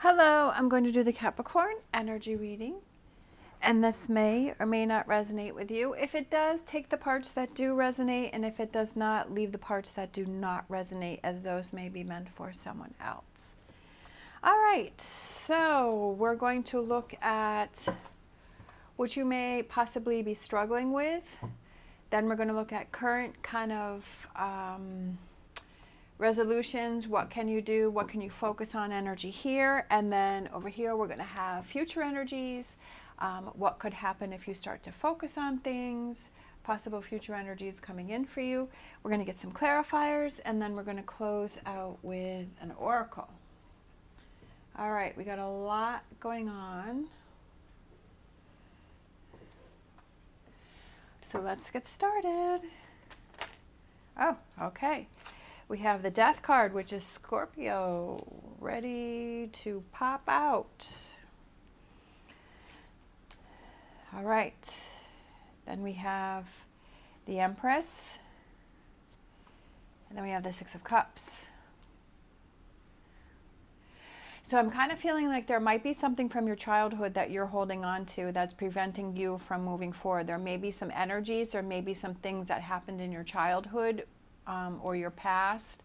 Hello, I'm going to do the Capricorn energy reading, and this may or may not resonate with you. If it does, take the parts that do resonate, and if it does not, leave the parts that do not resonate, as those may be meant for someone else. All right, so we're going to look at what you may possibly be struggling with. Then we're going to look at current kind of resolutions. What can you do? What can you focus on energy here? And then over here, we're going to have future energies. What could happen if you start to focus on things? Possible future energies coming in for you. We're going to get some clarifiers, and then we're going to close out with an oracle. All right, we got a lot going on. So let's get started. Oh, okay. We have the Death card, which is Scorpio, ready to pop out. All right. Then we have the Empress. And then we have the Six of Cups. So I'm kind of feeling like there might be something from your childhood that you're holding on to that's preventing you from moving forward. There may be some energies, or maybe some things that happened in your childhood or your past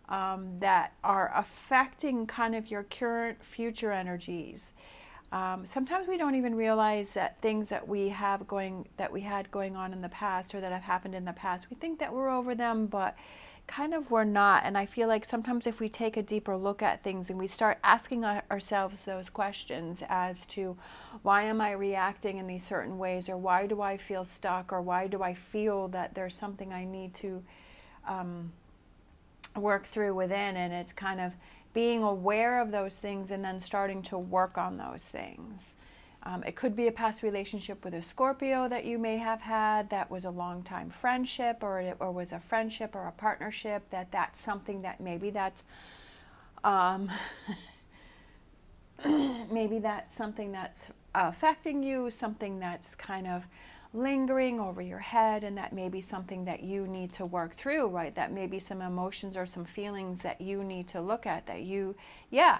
that are affecting kind of your current future energies. Sometimes we don't even realize that things that we had going on in the past, or that have happened in the past, we think that we're over them, but kind of we're not. And I feel like sometimes if we take a deeper look at things and we start asking ourselves those questions as to, why am I reacting in these certain ways, or why do I feel stuck, or why do I feel that there's something I need to work through within, and it's kind of being aware of those things and then starting to work on those things. It could be a past relationship with a Scorpio that you may have had that was a long-time friendship, or was a friendship or a partnership, that's something that maybe that's maybe that's something that's affecting you, something that's kind of lingering over your head, and that may be something that you need to work through, right? That may be some emotions or some feelings that you need to look at, yeah,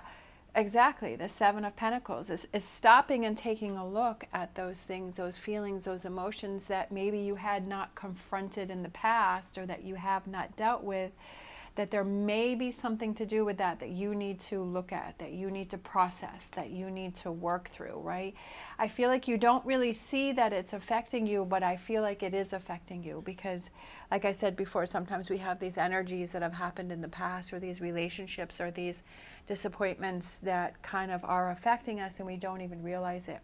exactly. The Seven of Pentacles is stopping and taking a look at those things, those feelings, those emotions that maybe you had not confronted in the past, or that you have not dealt with, that there may be something to do with that you need to look at, that you need to process, that you need to work through, right? I feel like you don't really see that it's affecting you, but I feel like it is affecting you, because like I said before, sometimes we have these energies that have happened in the past, or these relationships, or these disappointments that kind of are affecting us, and we don't even realize it.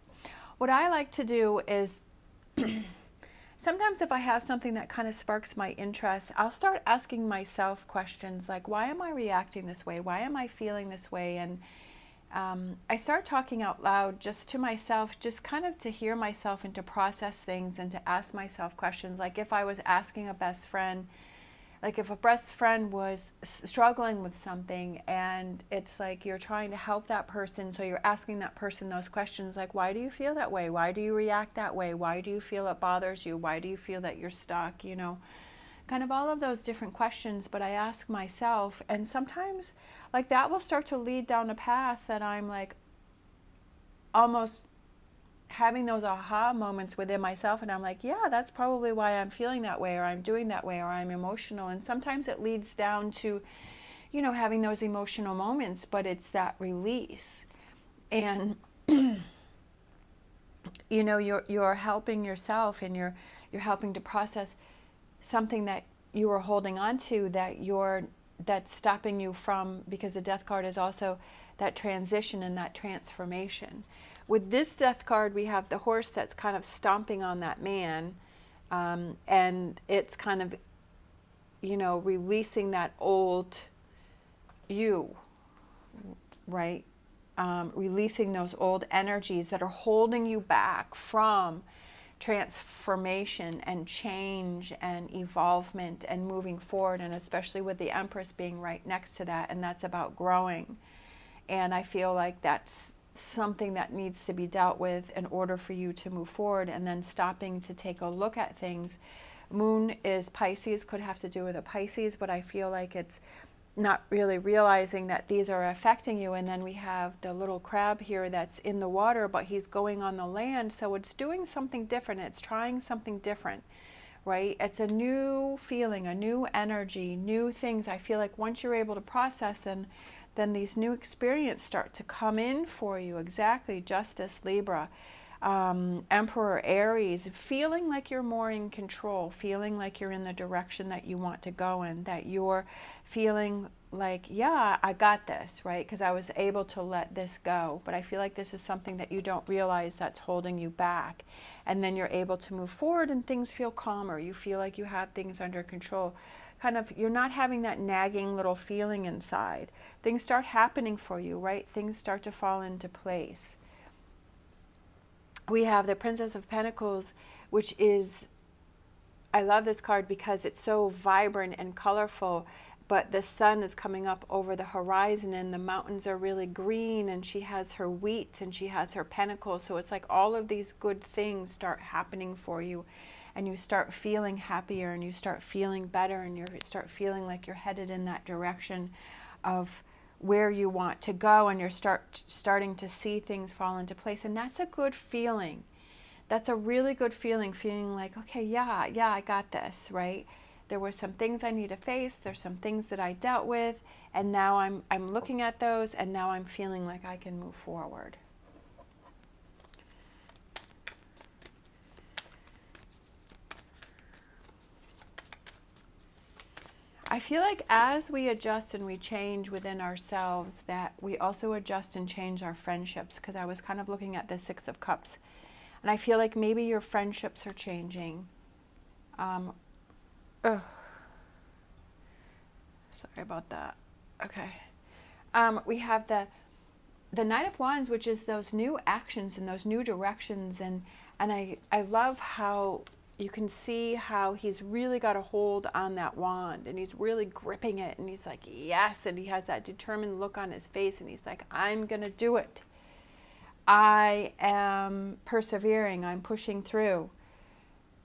What I like to do is sometimes if I have something that kind of sparks my interest, I'll start asking myself questions like, why am I reacting this way? Why am I feeling this way? And I start talking out loud just to myself, just kind of to hear myself and to process things, and to ask myself questions. Like if I was asking a best friend, like if a best friend was struggling with something, and it's like you're trying to help that person, so you're asking that person those questions like, why do you feel that way? Why do you react that way? Why do you feel it bothers you? Why do you feel that you're stuck? You know, kind of all of those different questions, but I ask myself, and sometimes like that will start to lead down a path that I'm like almost having those aha moments within myself, and I'm like, yeah, that's probably why I'm feeling that way, or I'm doing that way, or I'm emotional. And sometimes it leads down to, you know, having those emotional moments, but it's that release. And you know, you're helping yourself, and you're helping to process something that you are holding on to, that's stopping you from, because the Death card is also that transition and that transformation. With this Death card, we have the horse that's kind of stomping on that man, and it's kind of, you know, releasing that old you, right? Releasing those old energies that are holding you back from transformation and change and evolvement and moving forward, and especially with the Empress being right next to that, and that's about growing. And I feel like that's something that needs to be dealt with in order for you to move forward, and then stopping to take a look at things. Moon is Pisces, could have to do with a Pisces, but I feel like it's not really realizing that these are affecting you. And then we have the little crab here that's in the water, but he's going on the land. So it's doing something different. It's trying something different, right? It's a new feeling, a new energy, new things. I feel like once you're able to process, then these new experiences start to come in for you. Exactly. Justice, Libra. Emperor, Aries, feeling like you're more in control, feeling like you're in the direction that you want to go in, that you're feeling like, yeah, I got this, right? Because I was able to let this go. But I feel like this is something that you don't realize that's holding you back. And then you're able to move forward and things feel calmer. You feel like you have things under control. Kind of, you're not having that nagging little feeling inside. Things start happening for you, right? Things start to fall into place. We have the Princess of Pentacles, which is, I love this card because it's so vibrant and colorful, but the sun is coming up over the horizon and the mountains are really green, and she has her wheat and she has her pentacles. So it's like all of these good things start happening for you, and you start feeling happier and you start feeling better, and you start feeling like you're headed in that direction of where you want to go, and you're starting to see things fall into place. And that's a good feeling. That's a really good feeling, feeling like, okay, yeah, I got this, right? There were some things I need to face. There's some things that I dealt with, and now I'm looking at those, and now I'm feeling like I can move forward. I feel like as we adjust and we change within ourselves, that we also adjust and change our friendships, because I was kind of looking at the Six of Cups, and I feel like maybe your friendships are changing. Sorry about that. Okay. We have the Knight of Wands, which is those new actions and those new directions, and I love how you can see how he's really got a hold on that wand, and he's really gripping it, and he's like, yes, and he has that determined look on his face, and he's like, I'm gonna do it. I am persevering. I'm pushing through.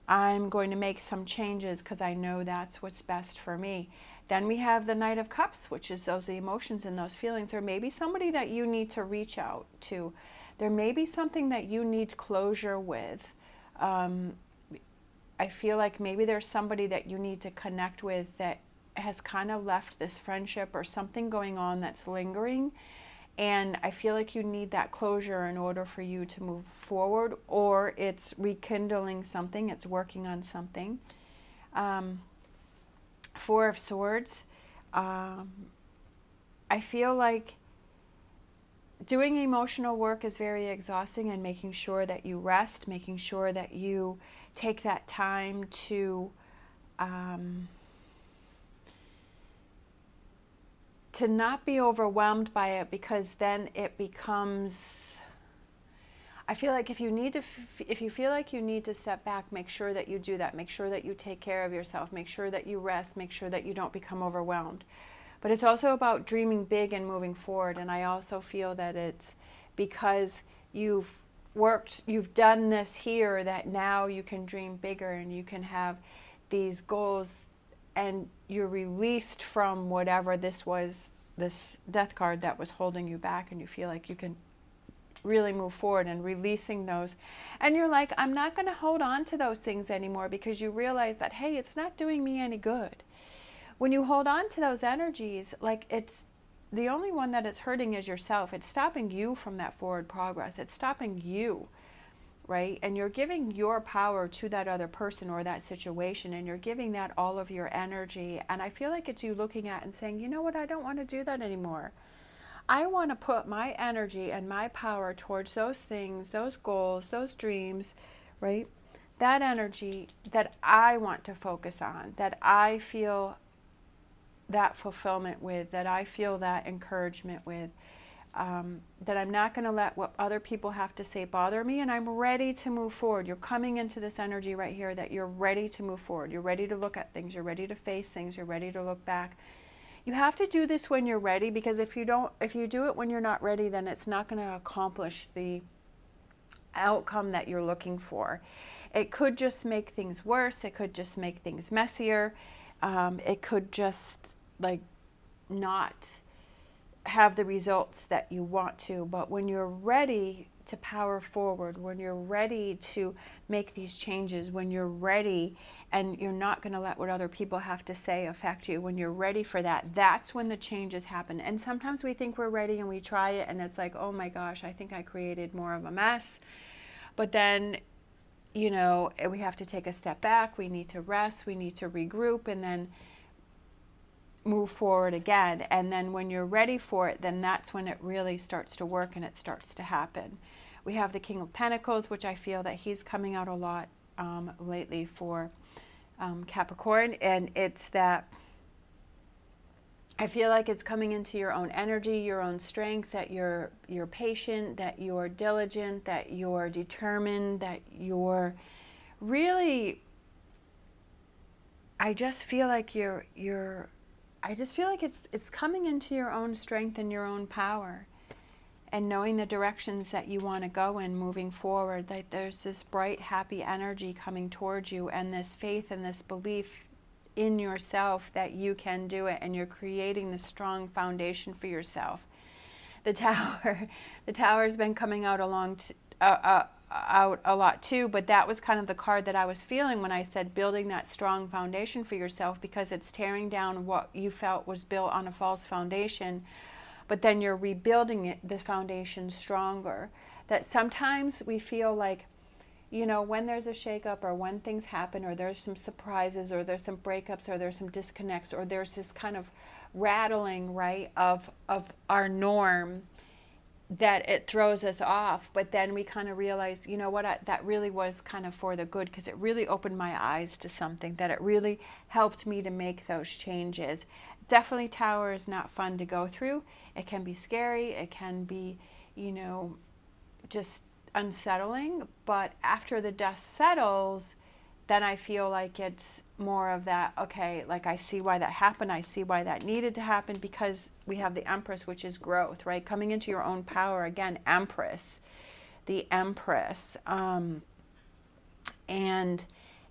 I'm going to make some changes because I know that's what's best for me. Then we have the Knight of Cups, which is those emotions and those feelings. There may be somebody that you need to reach out to. There may be something that you need closure with. I feel like maybe there's somebody that you need to connect with that has kind of left this friendship, or something going on that's lingering. And I feel like you need that closure in order for you to move forward, or it's rekindling something, it's working on something. Four of Swords. I feel like doing emotional work is very exhausting, and making sure that you rest, making sure that you take that time to not be overwhelmed by it, because then it becomes, I feel like if you feel like you need to step back, make sure that you do that. Make sure that you take care of yourself. Make sure that you rest. Make sure that you don't become overwhelmed. But it's also about dreaming big and moving forward. And I also feel that it's because you've done this here, that now you can dream bigger and you can have these goals, and you're released from whatever this was, this death card that was holding you back, and you feel like you can really move forward and releasing those. And you're like, I'm not going to hold on to those things anymore, because you realize that, hey, it's not doing me any good. When you hold on to those energies, like, it's the only one that it's hurting is yourself. It's stopping you from that forward progress. It's stopping you, right? And you're giving your power to that other person or that situation, and you're giving that all of your energy. And I feel like it's you looking at and saying, you know what, I don't want to do that anymore. I want to put my energy and my power towards those things, those goals, those dreams, right? That energy that I want to focus on, that I feel that fulfillment with, that I feel that encouragement with, that I'm not going to let what other people have to say bother me, and I'm ready to move forward. You're coming into this energy right here that you're ready to move forward. You're ready to look at things. You're ready to face things. You're ready to look back. You have to do this when you're ready, because if you do it when you're not ready, then it's not going to accomplish the outcome that you're looking for. It could just make things worse. It could just make things messier. It could just, like, not have the results that you want to. But when you're ready to power forward, when you're ready to make these changes, when you're ready and you're not going to let what other people have to say affect you, when you're ready for that, that's when the changes happen. And sometimes we think we're ready and we try it and it's like, oh my gosh, I think I created more of a mess. But then, you know, we have to take a step back, we need to rest, we need to regroup, and then move forward again. And then when you're ready for it, then that's when it really starts to work and it starts to happen. We have the King of Pentacles, which I feel that he's coming out a lot lately for Capricorn, and it's that I feel like it's coming into your own energy, your own strength, that you're patient, that you're diligent, that you're determined, that you're really, I just feel like it's coming into your own strength and your own power, and knowing the directions that you want to go in moving forward. That there's this bright, happy energy coming towards you, and this faith and this belief in yourself that you can do it, and you're creating this strong foundation for yourself. The Tower, the Tower's been coming out out a lot too, but that was kind of the card that I was feeling when I said building that strong foundation for yourself, because it's tearing down what you felt was built on a false foundation, but then you're rebuilding it, the foundation stronger. That sometimes we feel like, you know, when there's a shakeup or when things happen or there's some surprises or there's some breakups or there's some disconnects or there's this kind of rattling, right, of our norm, that it throws us off. But then we kind of realize, you know what, that really was kind of for the good, because it really opened my eyes to something, that it really helped me to make those changes. Definitely Tower is not fun to go through. It can be scary. It can be, you know, just unsettling. But after the dust settles, then I feel like it's more of that, okay, like I see why that happened. I see why that needed to happen, because we have the Empress, which is growth, right? Coming into your own power again, Empress, the Empress. And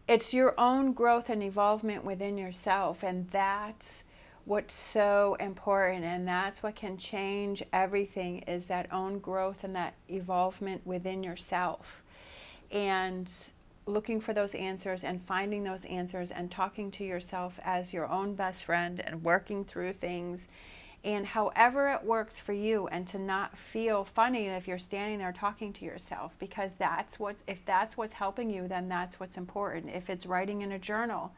it's your own growth and evolvement within yourself. And that's what's so important, and that's what can change everything, is that own growth and that evolvement within yourself, and looking for those answers and finding those answers and talking to yourself as your own best friend and working through things, and however it works for you, and to not feel funny if you're standing there talking to yourself, because if that's what's helping you, then that's what's important. If it's writing in a journal,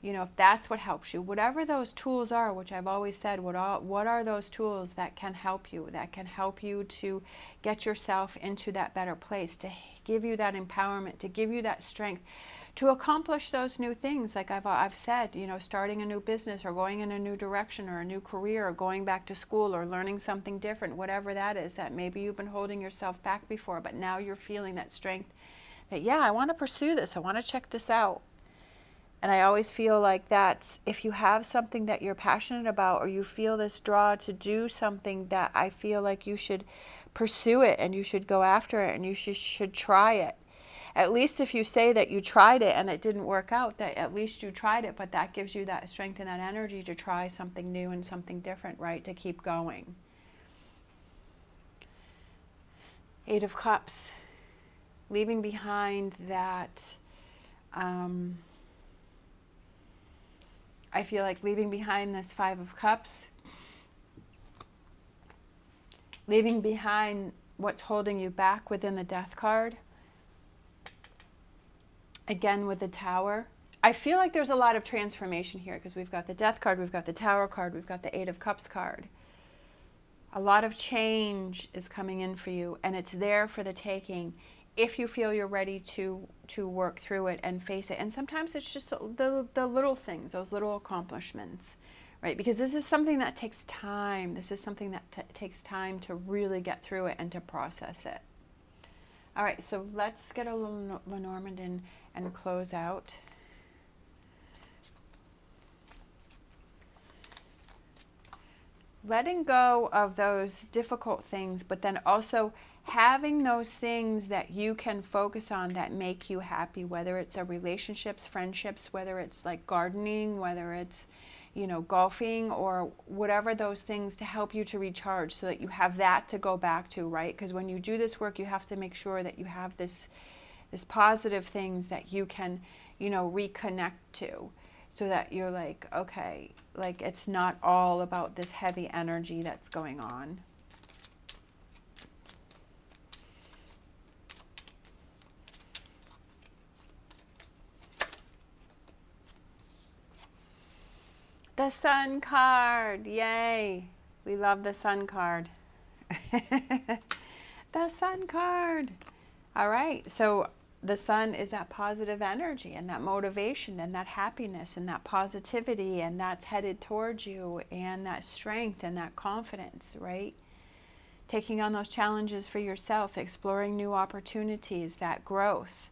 you know, if that's what helps you, whatever those tools are, which I've always said, what are those tools that can help you, to get yourself into that better place, to give you that empowerment, to give you that strength, to accomplish those new things. Like I've said, you know, starting a new business or going in a new direction or a new career or going back to school or learning something different, whatever that is, that maybe you've been holding yourself back before, but now you're feeling that strength that, yeah, I want to pursue this. I want to check this out. And I always feel like that's, if you have something that you're passionate about, or you feel this draw to do something, that I feel like you should pursue it and you should go after it and you should try it. At least if you say that you tried it and it didn't work out, that at least you tried it, but that gives you that strength and that energy to try something new and something different, right? To keep going. Eight of Cups, leaving behind that, I feel like leaving behind this Five of Cups, leaving behind what's holding you back within the Death card. Again, with the Tower, I feel like there's a lot of transformation here, because we've got the Death card, we've got the Tower card, we've got the Eight of Cups card. A lot of change is coming in for you, and it's there for the taking, if you feel you're ready to work through it and face it. And sometimes it's just the little things, those little accomplishments, right? Because this is something that takes time. This is something that takes time to really get through it and to process it. All right, so let's get a little Lenormand in and close out. Letting go of those difficult things, but then also having those things that you can focus on that make you happy, whether it's a relationships, friendships, whether it's like gardening, whether it's, you know, golfing or whatever those things to help you to recharge so that you have that to go back to, right? Because when you do this work, you have to make sure that you have this positive things that you can, you know, reconnect to, so that you're like, okay, like it's not all about this heavy energy that's going on. The Sun card, yay. We love the Sun card. The Sun card. All right, so the Sun is that positive energy and that motivation and that happiness and that positivity, and that's headed towards you, and that strength and that confidence, right? Taking on those challenges for yourself, exploring new opportunities, that growth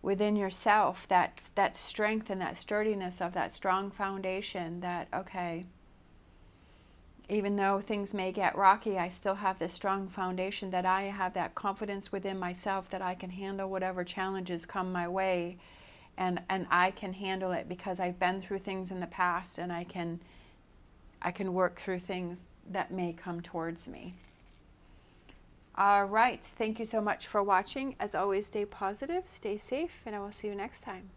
within yourself, that strength and that sturdiness of that strong foundation, that, okay, even though things may get rocky, I still have this strong foundation, that I have that confidence within myself that I can handle whatever challenges come my way, and I can handle it because I've been through things in the past, and I can work through things that may come towards me. All right, thank you so much for watching. As always, stay positive, stay safe, and I will see you next time.